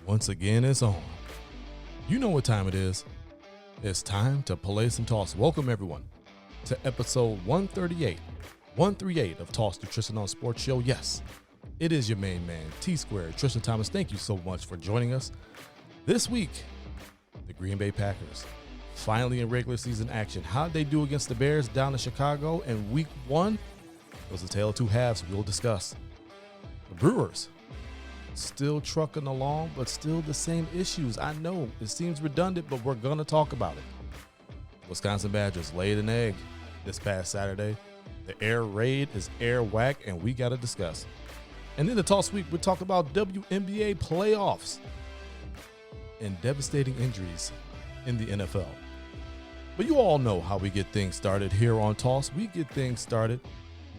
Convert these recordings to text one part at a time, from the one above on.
Once again, it's on. You know what time it is. It's time to play some toss. Welcome, everyone, to episode 138 of Toss to Tristain on Sports Show. Yes, it is your main man, T-Squared, Tristain Thomas. Thank you so much for joining us. This week, the Green Bay Packers finally in regular season action. How did they do against the Bears down in Chicago in week one? It was a tale of two halves we'll discuss. The Brewers still trucking along, but still the same issues. I know it seems redundant, but we're going to talk about it. Wisconsin Badgers laid an egg this past Saturday. The air raid is Air Wack, and we got to discuss. And then the Toss Week, we'll talk about WNBA Playoffs and devastating injuries in the NFL. But you all know how we get things started here on Toss. We get things started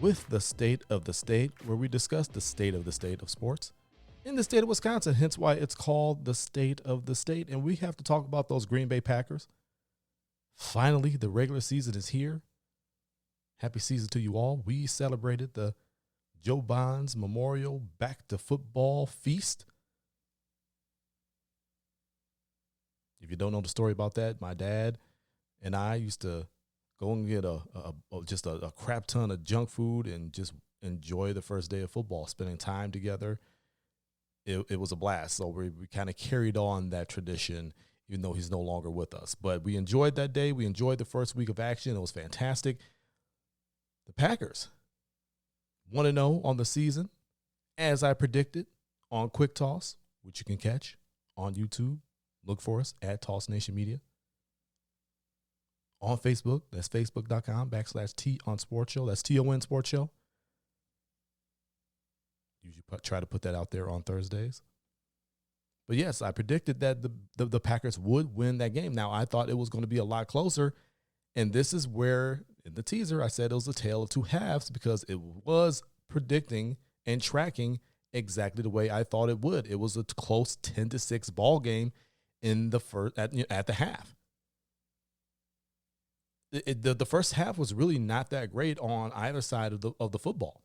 with the state of the state, where we discuss the state of sports in the state of Wisconsin, hence why it's called the state of the state. And we have to talk about those Green Bay Packers. Finally, the regular season is here. Happy season to you all. We celebrated the Joe Bonds Memorial Back to Football Feast. If you don't know the story about that, my dad and I used to go and get just a crap ton of junk food and just enjoy the first day of football, spending time together. It was a blast. So we kind of carried on that tradition, even though he's no longer with us. But we enjoyed that day. We enjoyed the first week of action. It was fantastic. The Packers 1-0 on the season, as I predicted, on Quick Toss, which you can catch on YouTube. Look for us at Toss Nation Media. On Facebook, that's facebook.com/T on Sports Show. That's TON Sports Show. Usually try to put that out there on Thursdays. But yes, I predicted that the Packers would win that game. Now, I thought it was going to be a lot closer. And this is where, in the teaser, I said it was a tale of two halves, because it was predicting and tracking exactly the way I thought it would. It was a close 10-6 ball game in the first at the half. The first half was really not that great on either side of the football,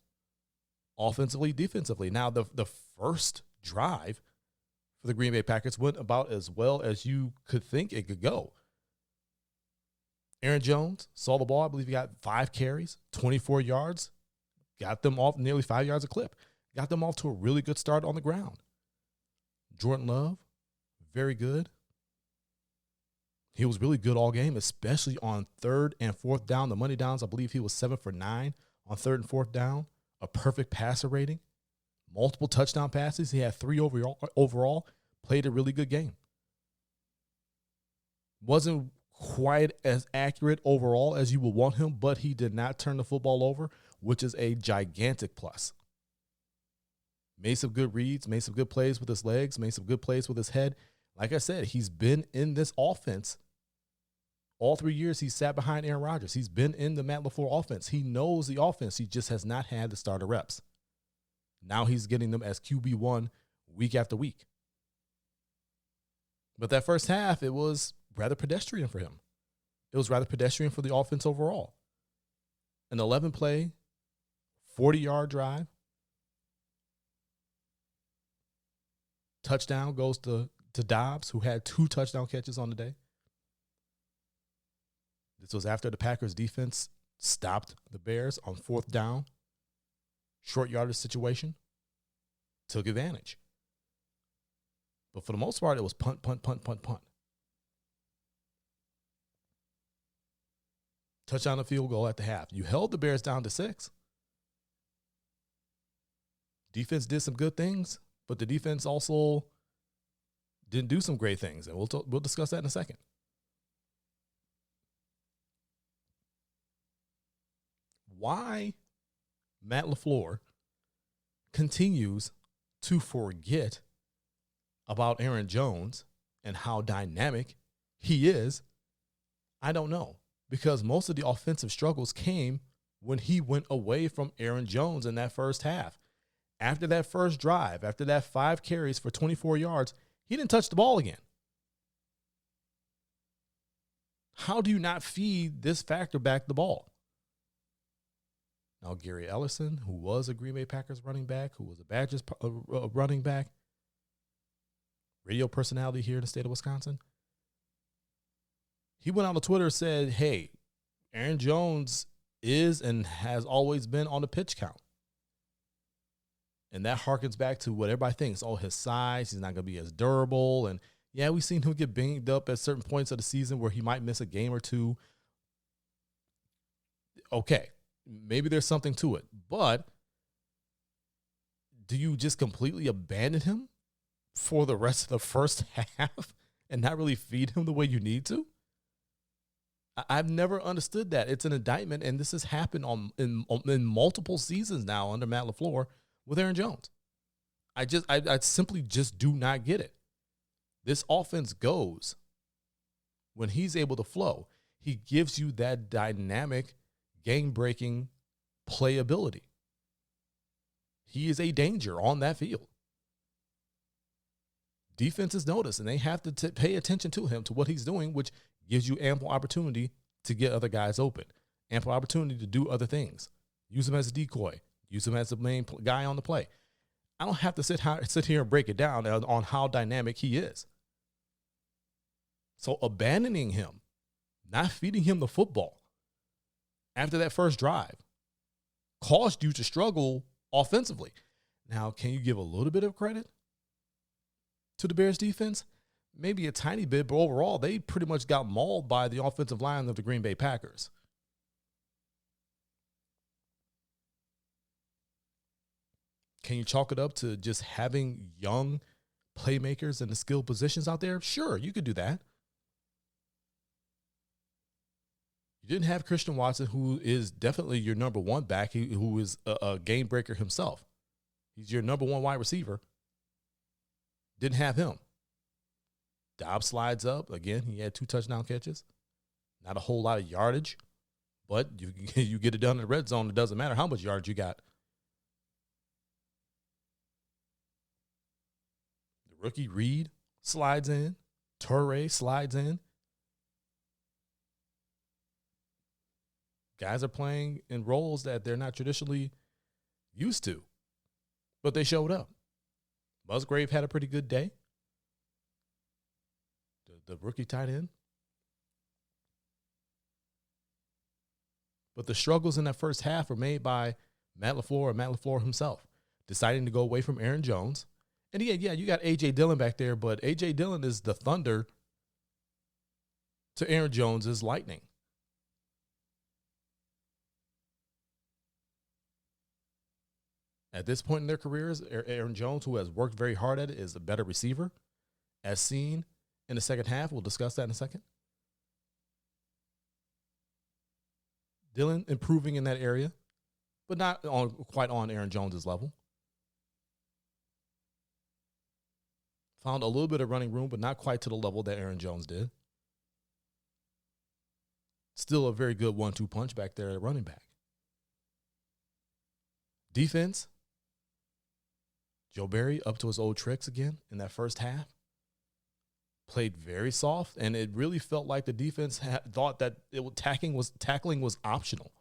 offensively, defensively. Now, the first drive for the Green Bay Packers went about as well as you could think it could go. Aaron Jones saw the ball. I believe he got 5 carries, 24 yards, got them off nearly 5 yards a clip, got them off to a really good start on the ground. Jordan Love, very good. He was really good all game, especially on 3rd and 4th down. The money downs, I believe he was 7 for 9 on 3rd and 4th down. A perfect passer rating, multiple touchdown passes. He had 3 overall, played a really good game. Wasn't quite as accurate overall as you would want him, but he did not turn the football over, which is a gigantic plus. Made some good reads, made some good plays with his legs, made some good plays with his head. Like I said, he's been in this offense all 3 years. He sat behind Aaron Rodgers. He's been in the Matt LaFleur offense. He knows the offense. He just has not had the starter reps. Now he's getting them as QB1 week after week. But that first half, it was rather pedestrian for him. It was rather pedestrian for the offense overall. An 11-play, 40-yard drive. Touchdown goes to Dobbs, who had 2 touchdown catches on the day. This was after the Packers defense stopped the Bears on 4th down. Short yardage situation. Took advantage. But for the most part, it was punt. Touchdown and field goal at the half. You held the Bears down to 6. Defense did some good things, but the defense also didn't do some great things. And we'll discuss that in a second. Why Matt LaFleur continues to forget about Aaron Jones and how dynamic he is, I don't know. Because most of the offensive struggles came when he went away from Aaron Jones in that first half. After that first drive, after that 5 carries for 24 yards, he didn't touch the ball again. How do you not feed this factor back the ball? Now, Gary Ellison, who was a Green Bay Packers running back, who was a Badgers running back, radio personality here in the state of Wisconsin. He went on Twitter and said, hey, Aaron Jones is and has always been on the pitch count. And that harkens back to what everybody thinks. Oh, his size, he's not going to be as durable. And yeah, we've seen him get banged up at certain points of the season where he might miss a game or two. Okay, maybe there's something to it. But do you just completely abandon him for the rest of the first half and not really feed him the way you need to? I've never understood that. It's an indictment, and this has happened in multiple seasons now under Matt LaFleur with Aaron Jones. I simply just do not get it. This offense goes when he's able to flow. He gives you that dynamic, game-breaking playability. He is a danger on that field. Defenses notice, and they have to pay attention to him, to what he's doing, which gives you ample opportunity to get other guys open, ample opportunity to do other things. Use him as a decoy. Use him as the main guy on the play. I don't have to sit here and break it down on how dynamic he is. So abandoning him, not feeding him the football after that first drive caused you to struggle offensively. Now, can you give a little bit of credit to the Bears defense? Maybe a tiny bit, but overall, they pretty much got mauled by the offensive line of the Green Bay Packers. Can you chalk it up to just having young playmakers in the skilled positions out there? Sure, you could do that. You didn't have Christian Watson, who is definitely your number one back, who is a game breaker himself. He's your number one wide receiver. Didn't have him. Dobbs slides up. Again, he had 2 touchdown catches. Not a whole lot of yardage, but you get it done in the red zone. It doesn't matter how much yardage you got. The rookie Reed slides in. Torrey slides in. Guys are playing in roles that they're not traditionally used to, but they showed up. Musgrave had a pretty good day. The rookie tight end. But the struggles in that first half were made by Matt LaFleur and Matt LaFleur himself, deciding to go away from Aaron Jones. And yeah, you got A.J. Dillon back there, but A.J. Dillon is the thunder to Aaron Jones's lightning. At this point in their careers, Aaron Jones, who has worked very hard at it, is a better receiver, as seen in the second half. We'll discuss that in a second. Dillon improving in that area, but not quite on Aaron Jones's level. Found a little bit of running room, but not quite to the level that Aaron Jones did. Still a very good 1-2 punch back there at running back. Defense, Joe Barry up to his old tricks again in that first half. Played very soft, and it really felt like the defense thought that tackling was optional.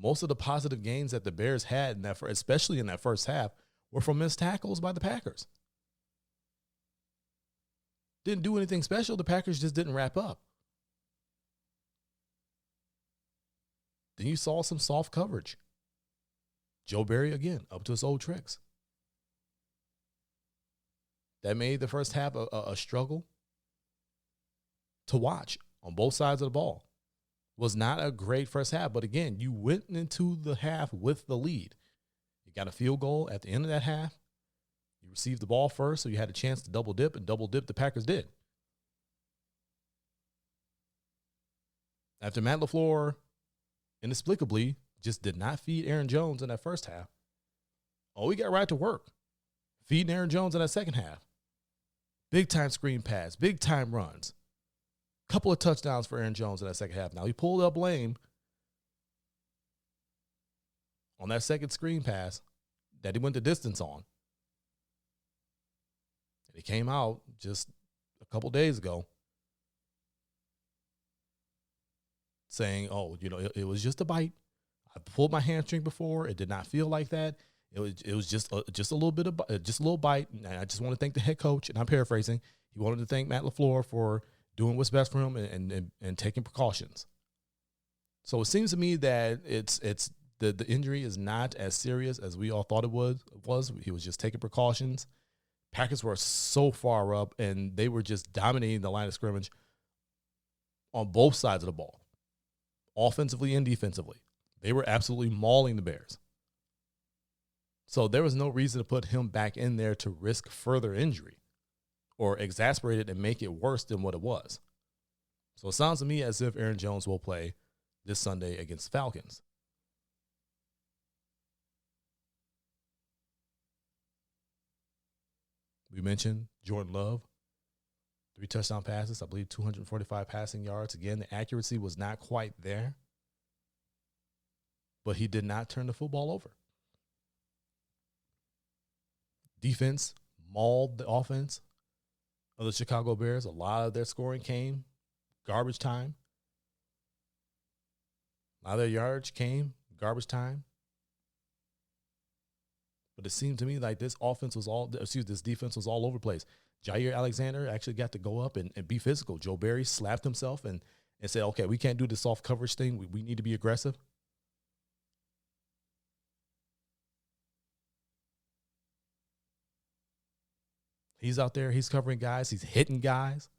Most of the positive gains that the Bears had, especially in that first half, were from missed tackles by the Packers. Didn't do anything special. The Packers just didn't wrap up. Then you saw some soft coverage. Joe Barry, again, up to his old tricks. That made the first half a struggle to watch on both sides of the ball. Was not a great first half, but again, you went into the half with the lead. You got a field goal at the end of that half. You received the ball first, so you had a chance to double dip, and double dip the Packers did. After Matt LaFleur inexplicably just did not feed Aaron Jones in that first half, we got right to work feeding Aaron Jones in that second half. Big-time screen pass, big-time runs. Couple of touchdowns for Aaron Jones in that second half. Now, he pulled up lame on that second screen pass that he went the distance on. And he came out just a couple days ago saying, it was just a bite. I pulled my hamstring before. It did not feel like that. It was just a little bit of just a little bite. And I just want to thank the head coach, and I'm paraphrasing. He wanted to thank Matt LaFleur for doing what's best for him and taking precautions. So it seems to me that the injury is not as serious as we all thought it was. He was just taking precautions. Packers were so far up, and they were just dominating the line of scrimmage on both sides of the ball, offensively and defensively. They were absolutely mauling the Bears. So there was no reason to put him back in there to risk further injury or exasperate it and make it worse than what it was. So it sounds to me as if Aaron Jones will play this Sunday against the Falcons. We mentioned Jordan Love, 3 touchdown passes, I believe 245 passing yards. Again, the accuracy was not quite there, but he did not turn the football over. Defense mauled the offense of the Chicago Bears. A lot of their scoring came garbage time. A lot of their yards came garbage time. But it seemed to me like this defense was all over the place. Jair Alexander actually got to go up and be physical. Joe Barry slapped himself and said, okay, we can't do the soft coverage thing. We need to be aggressive. He's out there. He's covering guys. He's hitting guys.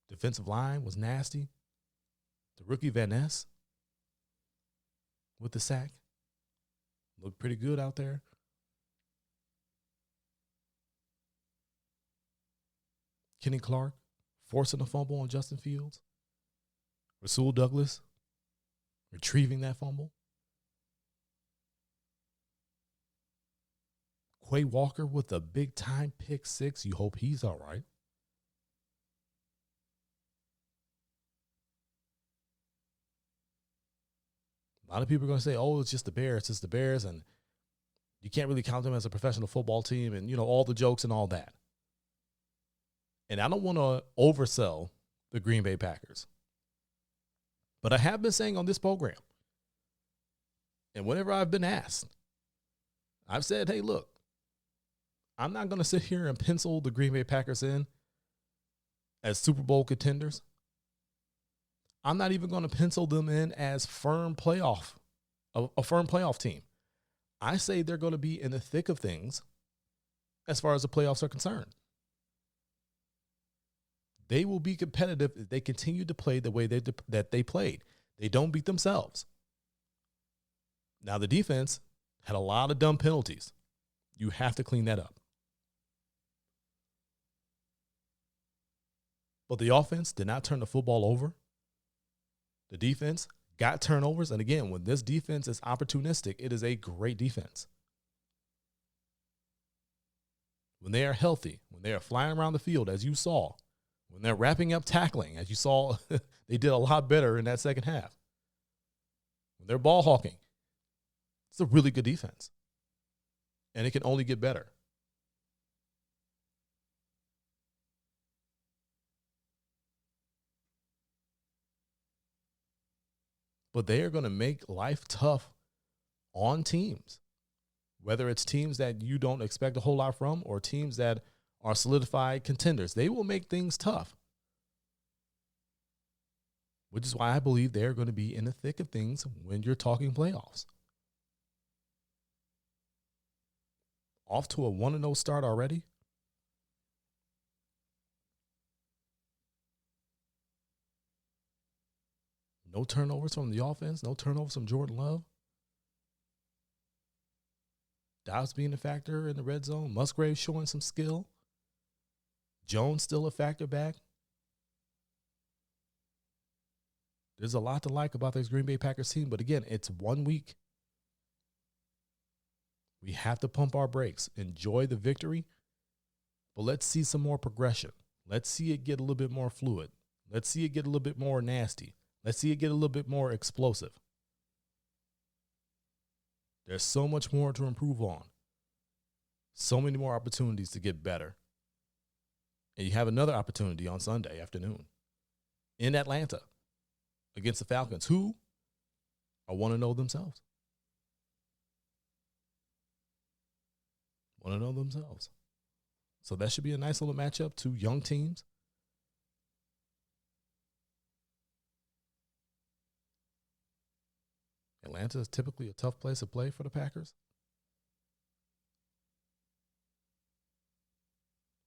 Defensive line was nasty. The rookie Van Ness with the sack looked pretty good out there. Kenny Clark forcing a fumble on Justin Fields. Rasul Douglas retrieving that fumble. Quay Walker with a big-time pick 6. You hope he's all right. A lot of people are going to say, oh, it's just the Bears. It's the Bears, and you can't really count them as a professional football team and, all the jokes and all that. And I don't want to oversell the Green Bay Packers. But I have been saying on this program, and whenever I've been asked, I've said, hey, look, I'm not going to sit here and pencil the Green Bay Packers in as Super Bowl contenders. I'm not even going to pencil them in as a firm playoff team. I say they're going to be in the thick of things as far as the playoffs are concerned. They will be competitive if they continue to play the way that they played. They don't beat themselves. Now, the defense had a lot of dumb penalties. You have to clean that up. But the offense did not turn the football over. The defense got turnovers. And again, when this defense is opportunistic, it is a great defense. When they are healthy, when they are flying around the field, as you saw, when they're wrapping up tackling, as you saw, they did a lot better in that second half. When they're ball hawking, it's a really good defense. And it can only get better. But they are going to make life tough on teams, whether it's teams that you don't expect a whole lot from or teams that are solidified contenders. They will make things tough, which is why I believe they're going to be in the thick of things when you're talking playoffs. Off to a 1-0 start already. No turnovers from the offense. No turnovers from Jordan Love. Dobbs being a factor in the red zone. Musgrave showing some skill. Jones still a factor back. There's a lot to like about this Green Bay Packers team. But again, it's 1 week. We have to pump our brakes. Enjoy the victory. But let's see some more progression. Let's see it get a little bit more fluid. Let's see it get a little bit more nasty. Let's see it get a little bit more explosive. There's so much more to improve on. So many more opportunities to get better. And you have another opportunity on Sunday afternoon in Atlanta against the Falcons, who are 1-0 themselves. want to know themselves. So that should be a nice little matchup. Two young teams. Atlanta is typically a tough place to play for the Packers.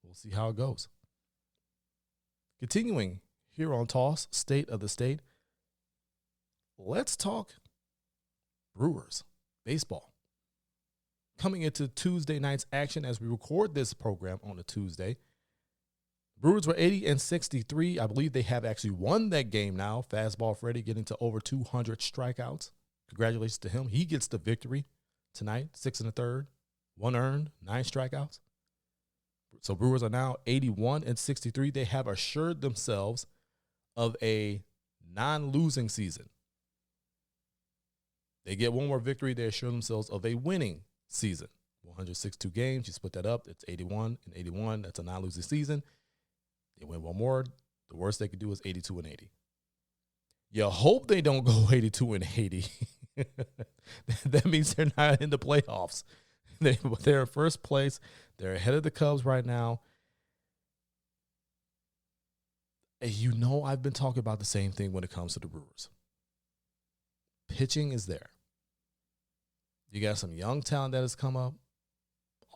We'll see how it goes. Continuing here on Toss, State of the State, let's talk Brewers baseball. Coming into Tuesday night's action as we record this program on a Tuesday. Brewers were 80-63. I believe they have actually won that game now. Fastball Freddie getting to over 200 strikeouts. Congratulations to him. He gets the victory tonight, 6 1/3, 1 earned, 9 strikeouts. So Brewers are now 81-63. They have assured themselves of a non-losing season. They get one more victory. They assure themselves of a winning season. 162 games. You split that up. It's 81-81. That's a non-losing season. They win one more. The worst they could do is 82-80. You hope they don't go 82-80. That means they're not in the playoffs. They're in first place. They're ahead of the Cubs right now. And you know I've been talking about the same thing when it comes to the Brewers. Pitching is there. You got some young talent that has come up.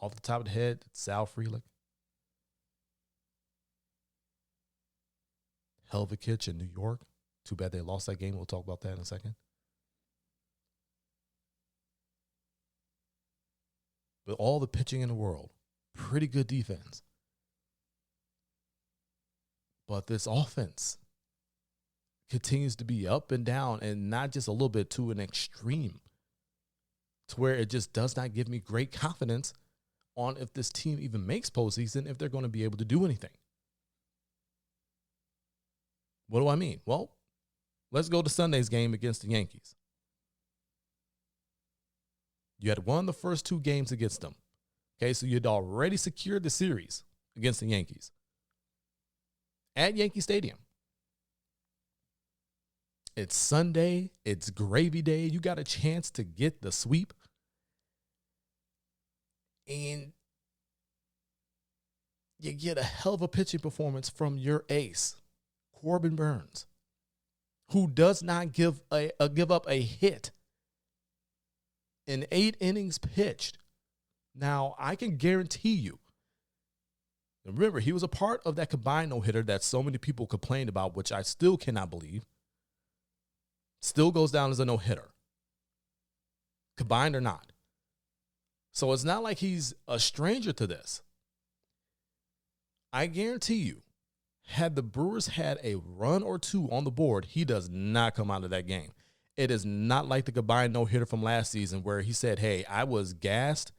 Off the top of the head, Sal Frelick. Hell of a catch in New York. Too bad they lost that game. We'll talk about that in a second. But all the pitching in the world, pretty good defense. But this offense continues to be up and down, and not just a little bit, to an extreme, to where it just does not give me great confidence on if this team even makes postseason, if they're going to be able to do anything. What do I mean? Well, let's go to Sunday's game against the Yankees. You had won the first 2 games against them. Okay, so you'd already secured the series against the Yankees at Yankee Stadium. It's Sunday. It's gravy day. You got a chance to get the sweep. And you get a hell of a pitching performance from your ace, Corbin Burnes, who does not give up a hit in 8 innings pitched. Now, I can guarantee you, and remember, he was a part of that combined no-hitter that so many people complained about, which I still cannot believe. Still goes down as a no-hitter, combined or not. So it's not like he's a stranger to this. I guarantee you, had the Brewers had a run or 2 on the board, he does not come out of that game. It is not like the combined no-hitter from last season where he said, hey, I was gassed.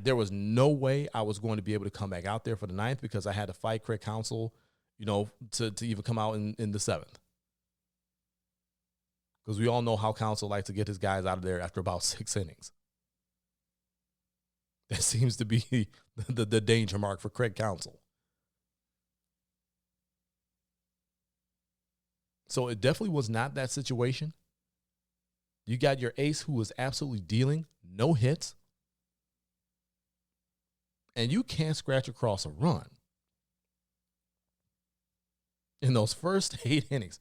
There was no way I was going to be able to come back out there for the 9th because I had to fight Craig Counsell, to even come out in the 7th. Because we all know how Counsell likes to get his guys out of there after about 6 innings. That seems to be the danger mark for Craig Counsell. So it definitely was not that situation. You got your ace who was absolutely dealing, no hits. And you can't scratch across a run in those first 8 innings.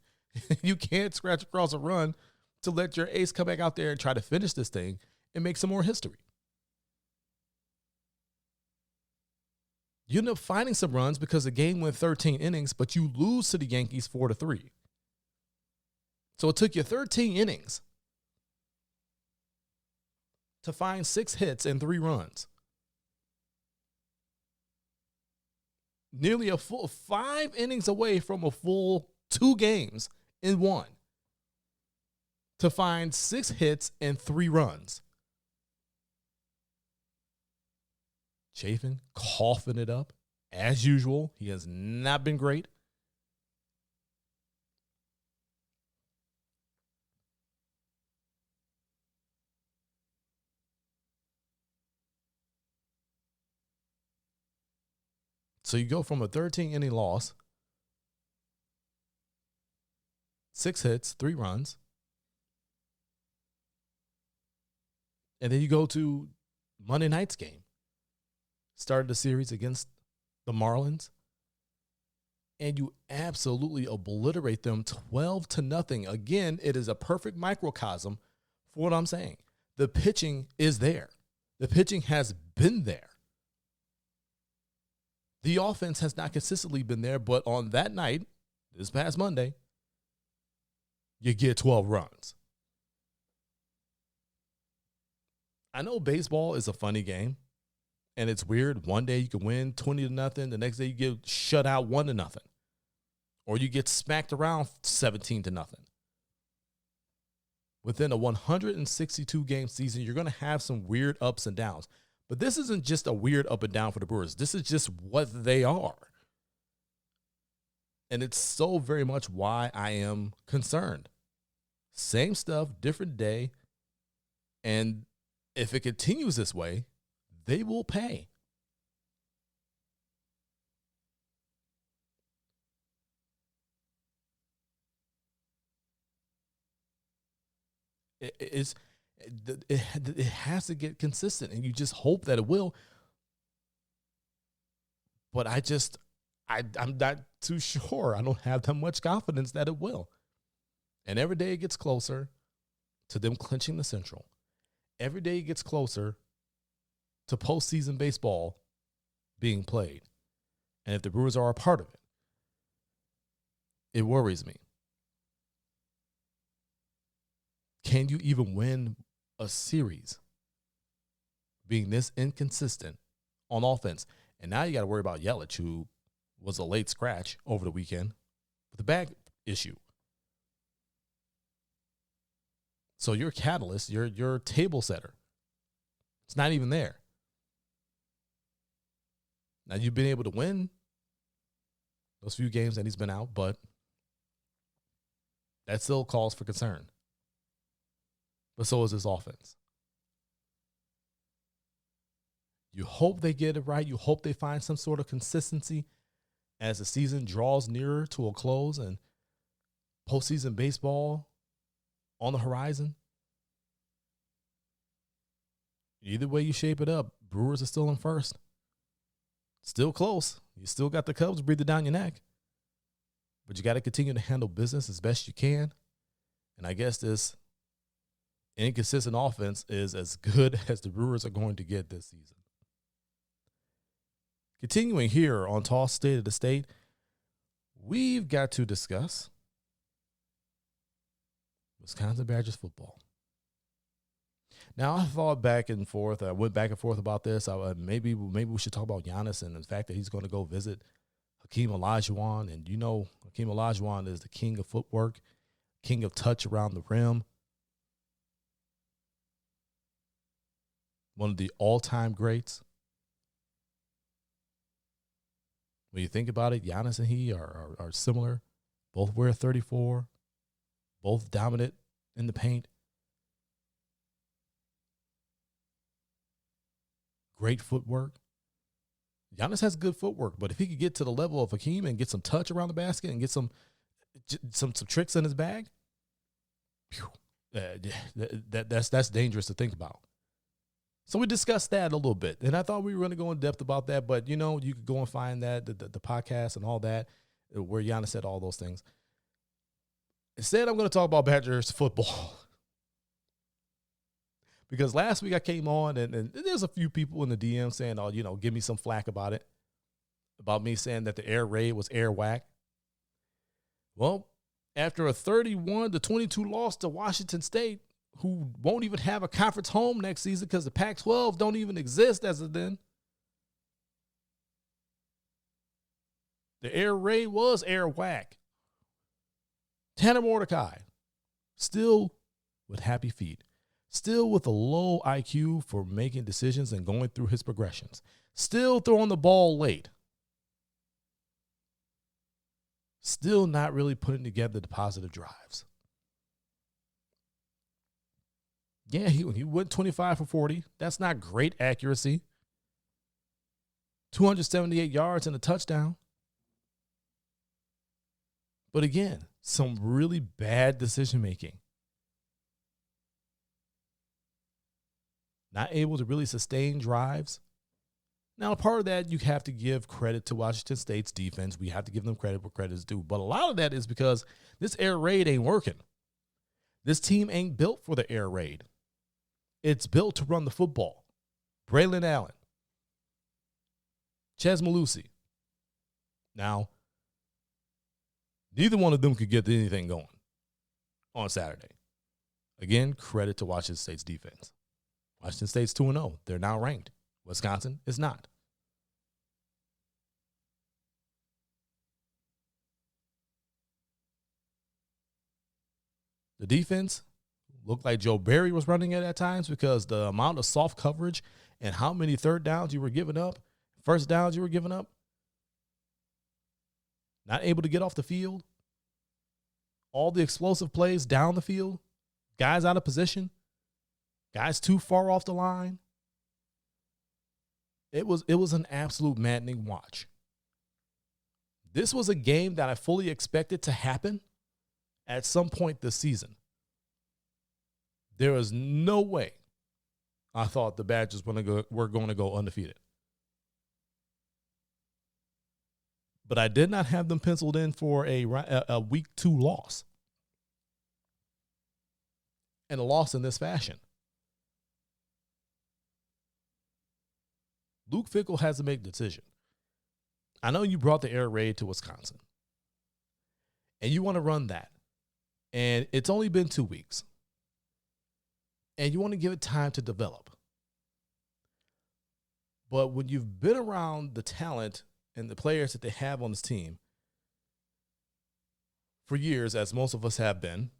You can't scratch across a run to let your ace come back out there and try to finish this thing and make some more history. You end up finding some runs because the game went 13 innings, but you lose to the Yankees 4-3. So it took you 13 innings to find 6 hits and 3 runs. Nearly a full 5 innings away from a full 2 games in 1 to find 6 hits and 3 runs. Chafin coughing it up as usual. He has not been great. So you go from a 13-inning loss, 6 hits, 3 runs, and then you go to Monday night's game started the series against the Marlins, and you absolutely obliterate them 12-0. Again, it is a perfect microcosm for what I'm saying. The pitching is there. The pitching has been there. The offense has not consistently been there, but on that night, this past Monday, you get 12 runs. I know baseball is a funny game, and it's weird. One day you can win 20-0. The next day you get shut out 1-0. Or you get smacked around 17-0. Within a 162-game season, you're going to have some weird ups and downs. But this isn't just a weird up and down for the Brewers. This is just what they are. And it's so very much why I am concerned. Same stuff, different day. And if it continues this way, they will pay. It has to get consistent, and you just hope that it will. But I'm not too sure. I don't have that much confidence that it will. And every day it gets closer to them clinching the Central. Every day it gets closer to postseason baseball being played. And if the Brewers are a part of it, it worries me. Can you even win a series being this inconsistent on offense? And now you got to worry about Yelich, who was a late scratch over the weekend with a back issue. So your catalyst, your table setter, it's not even there. Now you've been able to win those few games that he's been out, but that still calls for concern. But so is his offense. You hope they get it right. You hope they find some sort of consistency as the season draws nearer to a close and postseason baseball on the horizon. Either way you shape it up, Brewers are still in first. Still close. You still got the Cubs breathing down your neck. But you got to continue to handle business as best you can. And I guess this inconsistent offense is as good as the Brewers are going to get this season. Continuing here on Toss State of the State, we've got to discuss Wisconsin Badgers football. Now, I thought back and forth. I went back and forth about this. Maybe we should talk about Giannis and the fact that he's going to go visit Hakeem Olajuwon. And you know, Hakeem Olajuwon is the king of footwork, king of touch around the rim. One of the all-time greats. When you think about it, Giannis and he are similar. Both wear 34. Both dominant in the paint. Great footwork. Giannis has good footwork, but if he could get to the level of Hakeem and get some touch around the basket and get some tricks in his bag, that's dangerous to think about. So we discussed that a little bit, and I thought we were going to go in depth about that, but, you know, you could go and find that, the podcast and all that, where Giannis said all those things. Instead, I'm going to talk about Badgers football. Because last week I came on, and there's a few people in the DM saying, oh, you know, give me some flack about it, about me saying that the air raid was Air Wack. Well, after a 31-22 loss to Washington State, who won't even have a conference home next season because the Pac-12 don't even exist as of then. The air raid was Air Wack. Tanner Mordecai, still with happy feet. Still with a low IQ for making decisions and going through his progressions. Still throwing the ball late. Still not really putting together the positive drives. Yeah, he went 25 for 40. That's not great accuracy. 278 yards and a touchdown. But again, some really bad decision making. Not able to really sustain drives. Now, part of that, you have to give credit to Washington State's defense. We have to give them credit where credit is due. But a lot of that is because this air raid ain't working. This team ain't built for the air raid. It's built to run the football. Braylon Allen, Ches Malusi. Now, neither one of them could get anything going on Saturday. Again, credit to Washington State's defense. Washington State's 2-0. They're now ranked. Wisconsin is not. The defense looked like Joe Barry was running it at times because the amount of soft coverage and how many third downs you were giving up, first downs you were giving up, not able to get off the field, all the explosive plays down the field, guys out of position, guys too far off the line. It was an absolute maddening watch. This was a game that I fully expected to happen at some point this season. There is no way I thought the Badgers were going to go undefeated. But I did not have them penciled in for a week 2 loss. And a loss in this fashion. Luke Fickell has to make a decision. I know you brought the air raid to Wisconsin. And you want to run that. And it's only been 2 weeks. And you want to give it time to develop. But when you've been around the talent and the players that they have on this team for years, as most of us have been,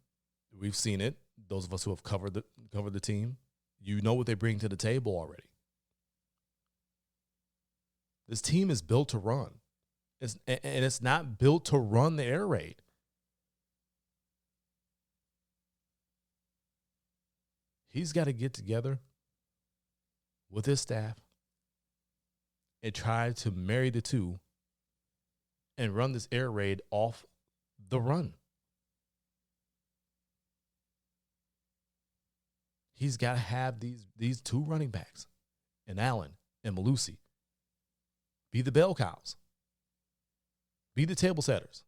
we've seen it. Those of us who have covered the team, you know what they bring to the table already. This team is built to run. It's not built to run the air raid. He's got to get together with his staff and try to marry the two and run this air raid off the run. He's got to have these 2 running backs, and Allen and Malusi, be the bell cows, be the table setters,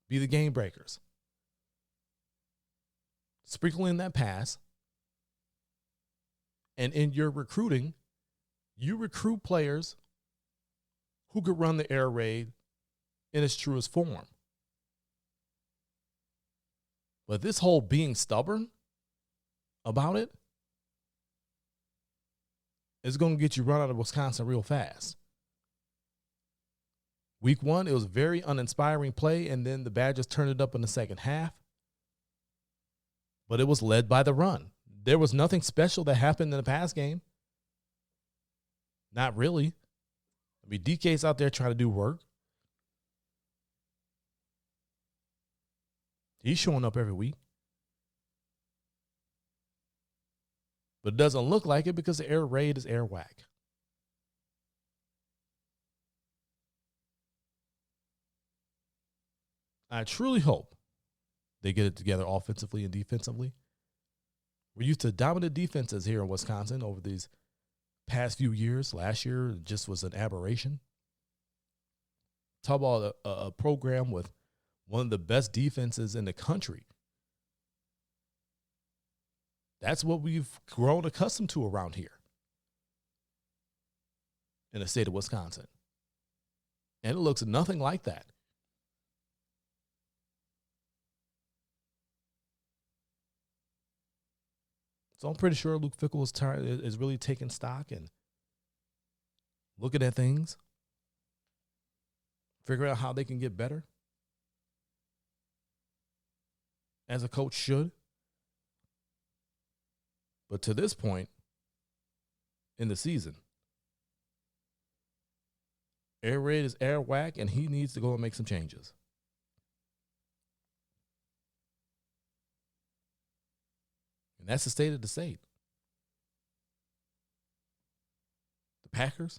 be the game breakers. Sprinkle in that pass, and in your recruiting, you recruit players who could run the air raid in its truest form. But this whole being stubborn about it is going to get you run out of Wisconsin real fast. Week 1, it was a very uninspiring play, and then the Badgers turned it up in the second half. But it was led by the run. There was nothing special that happened in the pass game. Not really. I mean, DK's out there trying to do work. He's showing up every week. But it doesn't look like it because the air raid is Air Wack. I truly hope they get it together offensively and defensively. We're used to dominant defenses here in Wisconsin over these past few years. Last year just was an aberration. Talk about a program with one of the best defenses in the country. That's what we've grown accustomed to around here in the state of Wisconsin. And it looks nothing like that. So I'm pretty sure Luke Fickell is really taking stock and looking at things, figuring out how they can get better, as a coach should. But to this point in the season, air raid is Air Wack, and he needs to go and make some changes. And that's the state of the state. The Packers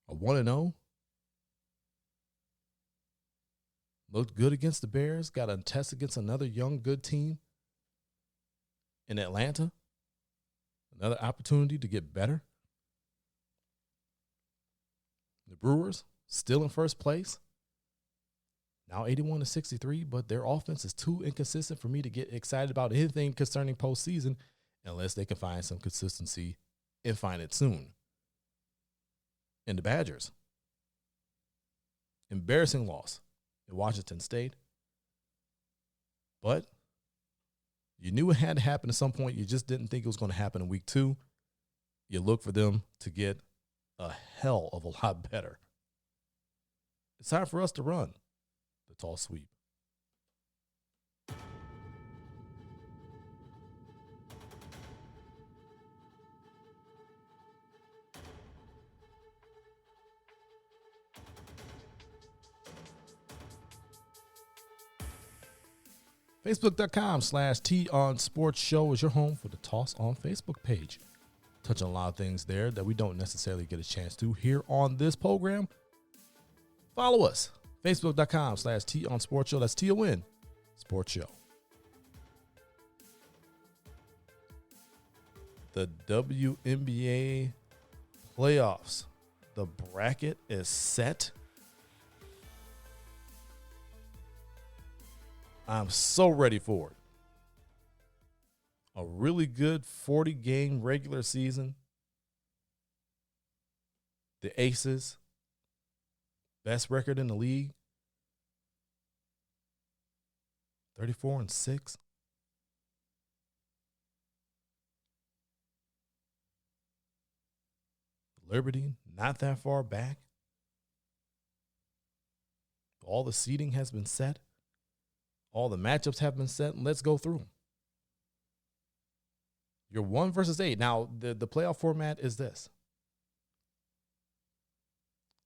are 1-0. Looked good against the Bears. Got a test against another young, good team in Atlanta. Another opportunity to get better. The Brewers still in first place. Now 81-63, but their offense is too inconsistent for me to get excited about anything concerning postseason unless they can find some consistency and find it soon. And the Badgers, embarrassing loss at Washington State. But you knew it had to happen at some point. You just didn't think it was going to happen in week 2. You look for them to get a hell of a lot better. It's time for us to run the tall sweep. Facebook.com/TOnSportsShow is your home for the Toss on Facebook page. Touching a lot of things there that we don't necessarily get a chance to here on this program. Follow us. Facebook.com/TOnSportsShow. That's TON Sports Show. The WNBA Playoffs. The bracket is set. I'm so ready for it. A really good 40-game regular season. The Aces, best record in the league, 34-6. Liberty, not that far back. All the seeding has been set. All the matchups have been set, and let's go through them. You're 1 versus 8. Now, the playoff format is this.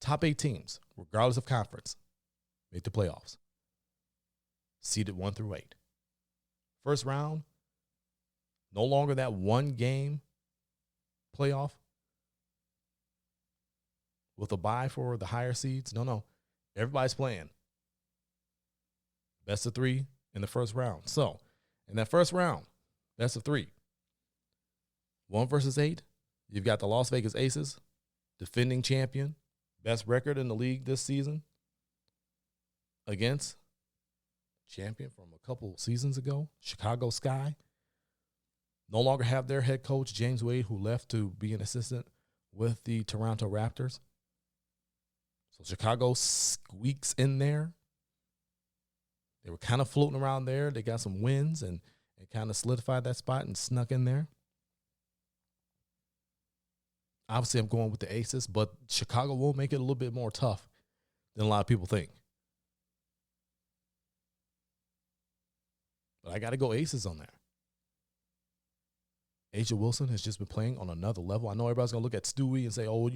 Top 8 teams, regardless of conference, make the playoffs. Seeded 1 through 8. First round, no longer that one-game playoff with a bye for the higher seeds. No. Everybody's playing. Best of 3 in the first round. So, in that first round, best of 3. 1 versus 8, you've got the Las Vegas Aces, defending champion, best record in the league this season, against champion from a couple seasons ago, Chicago Sky. No longer have their head coach, James Wade, who left to be an assistant with the Toronto Raptors. So Chicago squeaks in there. They were kind of floating around there. They got some wins and kind of solidified that spot and snuck in there. Obviously, I'm going with the Aces, but Chicago will make it a little bit more tough than a lot of people think. But I got to go Aces on there. Asia Wilson has just been playing on another level. I know everybody's going to look at Stewie and say, oh,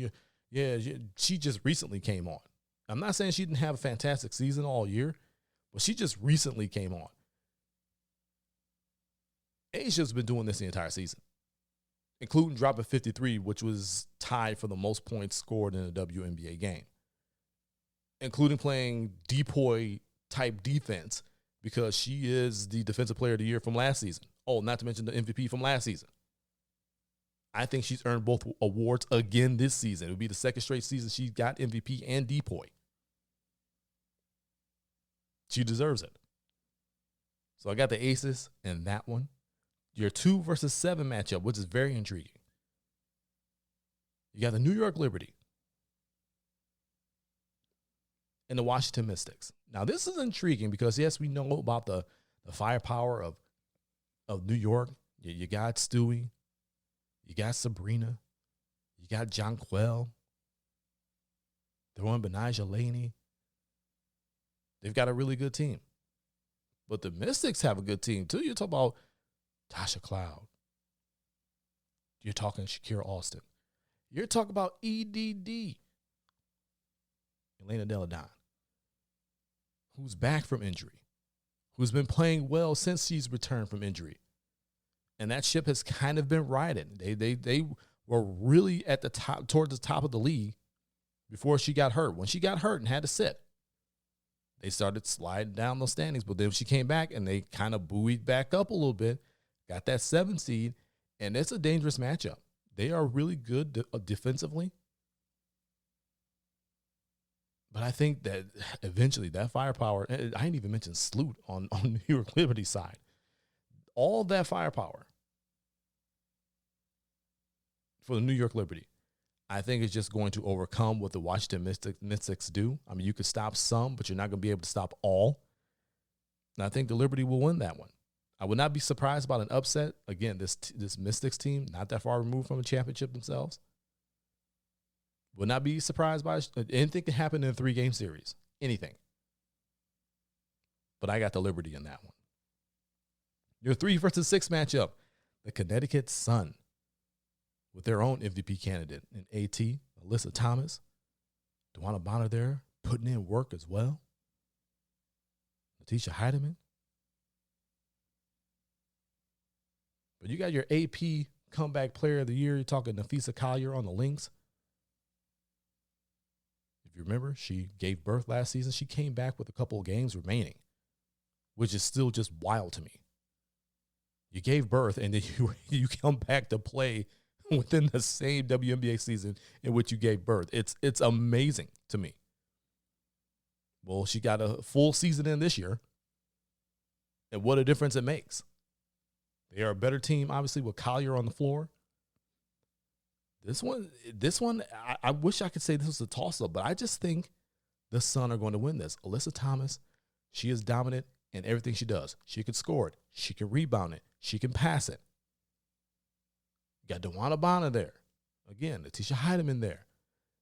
yeah, she just recently came on. I'm not saying she didn't have a fantastic season all year, but she just recently came on. Asia's been doing this the entire season, including dropping 53, which was tied for the most points scored in a WNBA game, including playing depoy-type defense because she is the Defensive Player of the Year from last season. Oh, not to mention the MVP from last season. I think she's earned both awards again this season. It would be the second straight season she got MVP and depoy. She deserves it. So I got the Aces in that one. Your 2 versus 7 matchup, which is very intriguing. You got the New York Liberty and the Washington Mystics. Now, this is intriguing because, yes, we know about the firepower of New York. You got Stewie. You got Sabrina. You got Jonquel. They're on Benijah Laney. They've got a really good team. But the Mystics have a good team, too. You talk about Tasha Cloud. You're talking Shakira Austin. You're talking about EDD. Elena Deladon, who's back from injury, who's been playing well since she's returned from injury. And that ship has kind of been riding. They were really at the top, towards the top of the league before she got hurt. When she got hurt and had to sit, they started sliding down those standings. But then she came back and they kind of buoyed back up a little bit, got that 7 seed, and it's a dangerous matchup. They are really good defensively. But I think that eventually that firepower, I didn't even mention Sloot on New York Liberty's side. All that firepower for the New York Liberty, I think is just going to overcome what the Washington Mystics do. I mean, you could stop some, but you're not going to be able to stop all. And I think the Liberty will win that one. I would not be surprised about an upset. Again, this Mystics team, not that far removed from a championship themselves. Would not be surprised by anything can happen in a 3-game series. Anything. But I got the Liberty in that one. Your 3 versus 6 matchup. The Connecticut Sun with their own MVP candidate in AT, Alyssa Thomas. DeWanna Bonner there putting in work as well. Letitia Heidemann. But you got your AP Comeback Player of the Year. You're talking Nafisa Collier on the Lynx. If you remember, she gave birth last season. She came back with a couple of games remaining, which is still just wild to me. You gave birth, and then you come back to play within the same WNBA season in which you gave birth. It's amazing to me. Well, she got a full season in this year, and what a difference it makes. They are a better team, obviously, with Collier on the floor. This one, I wish I could say this was a toss-up, but I just think the Sun are going to win this. Alyssa Thomas, she is dominant in everything she does. She can score it. She can rebound it. She can pass it. You got DeWanna Bonner there. Again, Letitia Heidemann there.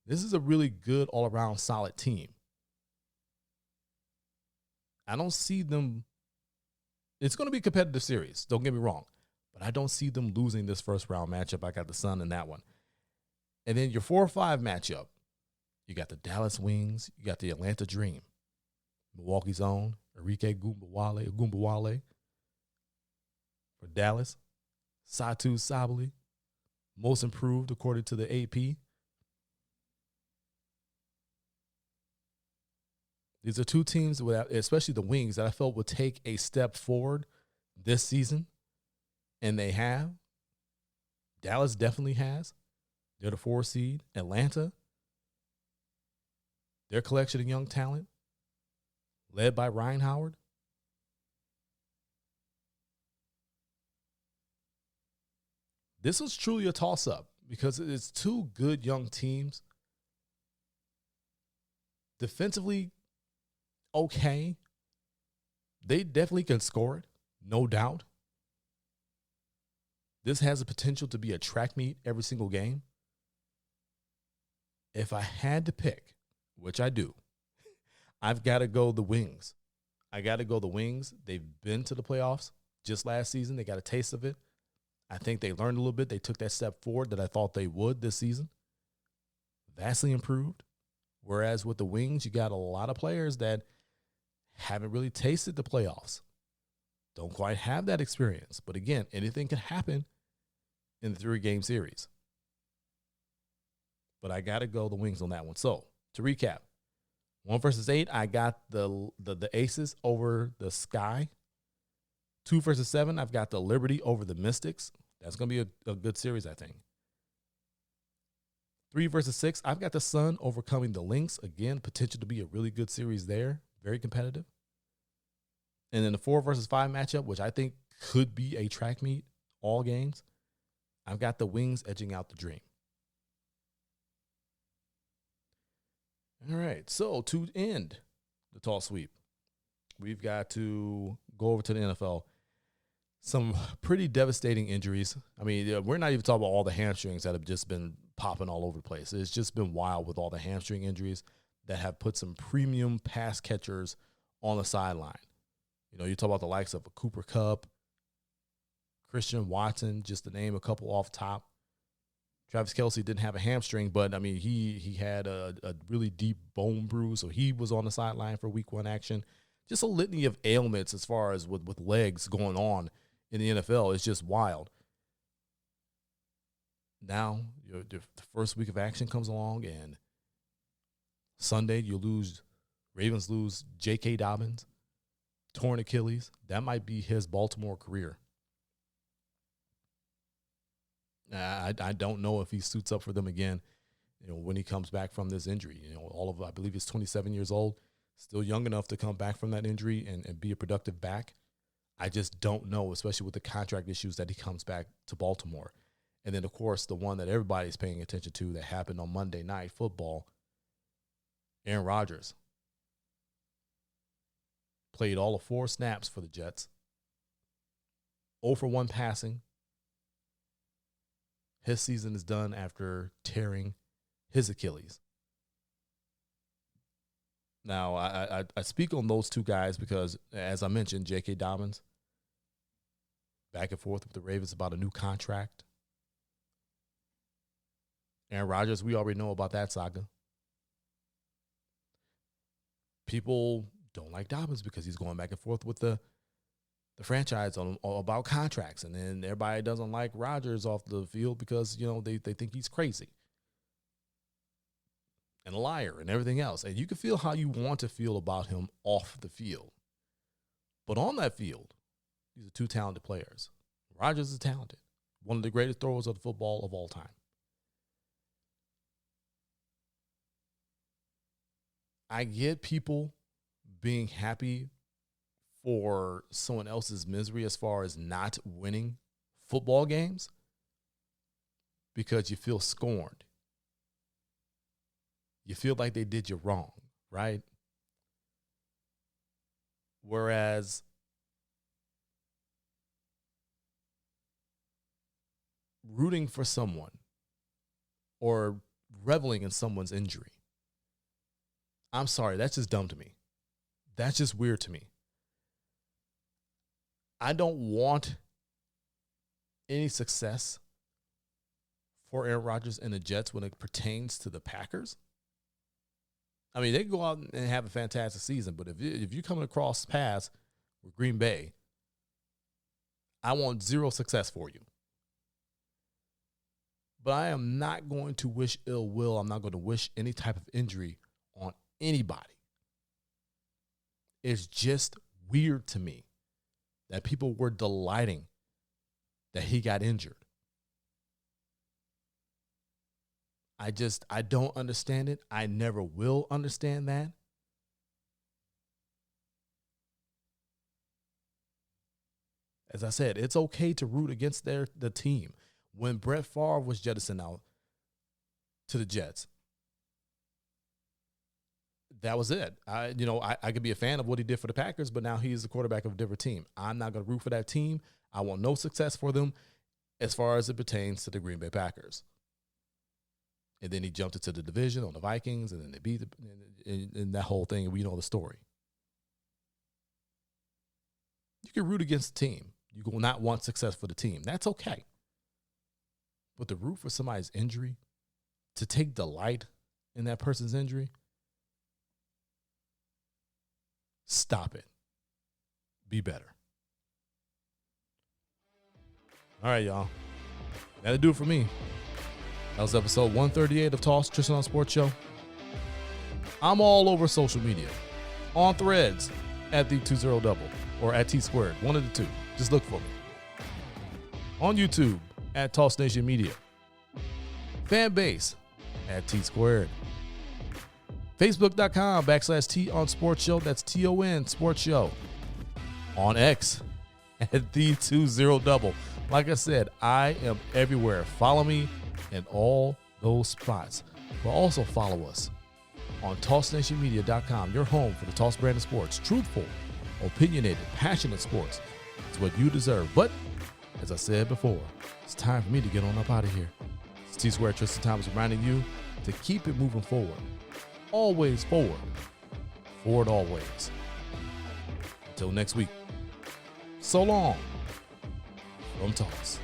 This is a really good all-around solid team. I don't see them. It's going to be a competitive series. Don't get me wrong. But I don't see them losing this first round matchup. I got the Sun in that one. And then your 4-5 matchup. You got the Dallas Wings. You got the Atlanta Dream. Milwaukee's own Enrique Gumbawale for Dallas. Satu Sabali, most improved according to the AP. These are two teams, especially the Wings, that I felt would take a step forward this season, and they have. Dallas definitely has. They're the 4 seed. Atlanta, their collection of young talent, led by Ryan Howard. This was truly a toss-up because it's two good young teams. Defensively, okay. They definitely can score it, no doubt. This has the potential to be a track meet every single game. If I had to pick, which I do, I've got to go the Wings. I got to go the Wings. They've been to the playoffs just last season. They got a taste of it. I think they learned a little bit. They took that step forward that I thought they would this season. Vastly improved. Whereas with the Wings, you got a lot of players that haven't really tasted the playoffs. Don't quite have that experience. But again, anything can happen in the 3-game series. But I got to go the Wings on that one. So, to recap, 1 versus 8, I got the Aces over the Sky. 2 versus 7, I've got the Liberty over the Mystics. That's going to be a good series, I think. 3 versus 6, I've got the Sun overcoming the Lynx. Again, potential to be a really good series there. Very competitive. And then the 4 versus 5 matchup, which I think could be a track meet, all games, I've got the Wings edging out the Dream. All right, so to end the tall sweep, we've got to go over to the NFL. Some pretty devastating injuries. I mean, we're not even talking about all the hamstrings that have just been popping all over the place. It's just been wild with all the hamstring injuries that have put some premium pass catchers on the sideline. You know, you talk about the likes of a Cooper Kupp, Christian Watson, just to name a couple off top. Travis Kelce didn't have a hamstring, but, I mean, he had a really deep bone bruise, so he was on the sideline for week 1 action. Just a litany of ailments as far as with legs going on in the NFL. It's just wild. Now, the first week of action comes along, and Sunday Ravens lose J.K. Dobbins, torn Achilles. That might be his Baltimore career. I don't know if he suits up for them again when he comes back from this injury. I believe he's 27 years old, still young enough to come back from that injury and be a productive back. I just don't know, especially with the contract issues, that he comes back to Baltimore. And then, of course, the one that everybody's paying attention to that happened on Monday Night Football, Aaron Rodgers played all of 4 snaps for the Jets, 0 for 1 passing. His season is done after tearing his Achilles. Now, I speak on those 2 guys because, as I mentioned, J.K. Dobbins, back and forth with the Ravens about a new contract. Aaron Rodgers, we already know about that saga. People don't like Dobbins because he's going back and forth with the franchise about contracts. And then everybody doesn't like Rodgers off the field because, they think he's crazy and a liar and everything else. And you can feel how you want to feel about him off the field. But on that field, these are 2 talented players. Rodgers is talented, one of the greatest throwers of the football of all time. I get people being happy for someone else's misery as far as not winning football games because you feel scorned. You feel like they did you wrong, right? Whereas rooting for someone or reveling in someone's injury, I'm sorry, that's just dumb to me. That's just weird to me. I don't want any success for Aaron Rodgers and the Jets when it pertains to the Packers. I mean, they can go out and have a fantastic season, but if you're coming across paths with Green Bay, I want 0 success for you. But I am not going to wish ill will. I'm not going to wish any type of injury on anybody. It's just weird to me that people were delighting that he got injured. I don't understand it. I never will understand that. As I said, it's okay to root against the team. When Brett Favre was jettisoned out to the Jets, that was it. I could be a fan of what he did for the Packers, but now he's the quarterback of a different team. I'm not going to root for that team. I want no success for them as far as it pertains to the Green Bay Packers. And then he jumped into the division on the Vikings, and then they beat and that whole thing, and we know the story. You can root against the team. You will not want success for the team. That's okay. But to root for somebody's injury, to take delight in that person's injury, stop it. Be better. All right, y'all. That'll do it for me. That was episode 138 of Toss Tristain on Sports Show. I'm all over social media. On Threads, at the 20 double, or at T squared, one of the 2. Just look for me. On YouTube, at Toss Nation Media. Fan base, at T squared. Facebook.com/T on Sports Show. That's TON Sports Show. On X, at the 20 double. Like I said, I am everywhere. Follow me in all those spots. But also follow us on TossNationMedia.com, your home for the Toss brand of sports. Truthful, opinionated, passionate sports. It's what you deserve. But, as I said before, it's time for me to get on up out of here. It's T-Squared Tristain Thomas reminding you to keep it moving forward. Always forward. Forward always. Until next week. So long from Toss.